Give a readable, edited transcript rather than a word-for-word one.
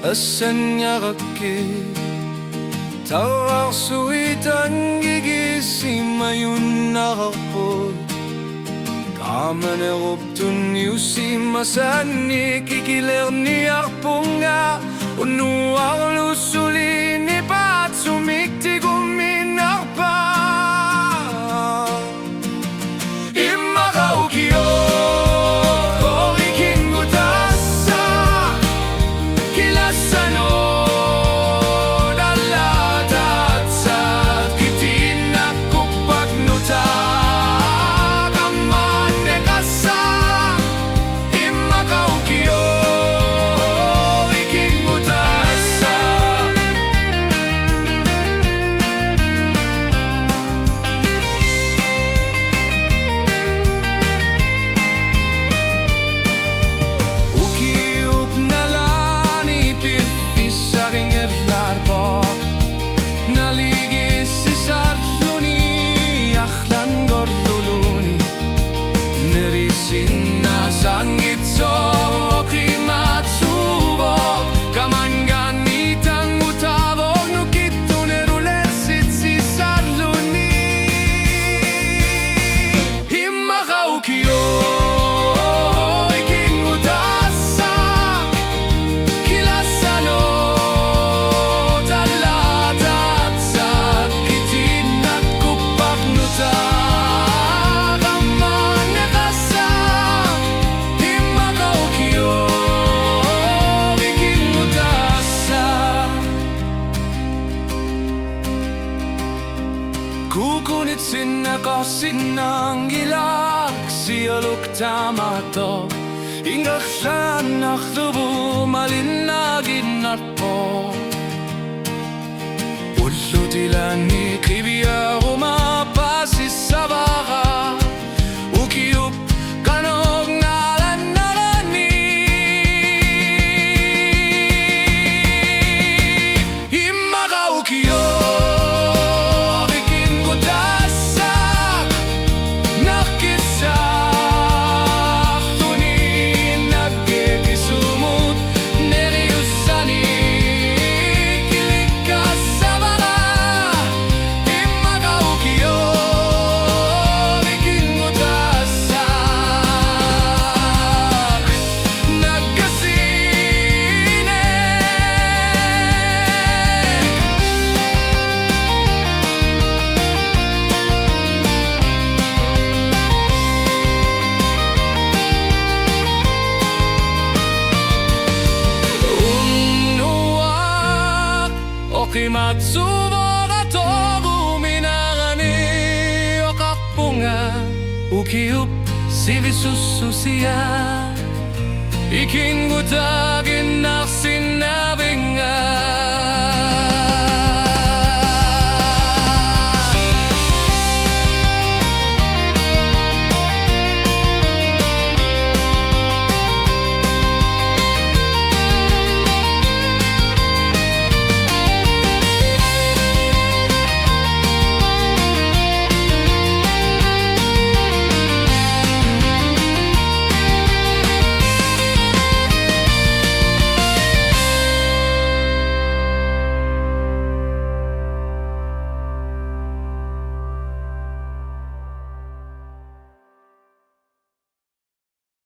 Asanyarakki Tawaksuitan gigimayun nakapod Kamane ruptun yusimasani kikiler ni akpunga Unuar lusuli ni pat sumikti guminarpa Imakaukyo Kukunitsin nakasin ng ilag Siyaluk tamato Ingaksan naktubu malinagin at po Ulutilan ni Kibia Rumapasi sa baka Ukiup kanog ngalan narani Imakaukyo Kimatsubo togu minarani o kapunga Ukiup sivisususia Ikin gutagi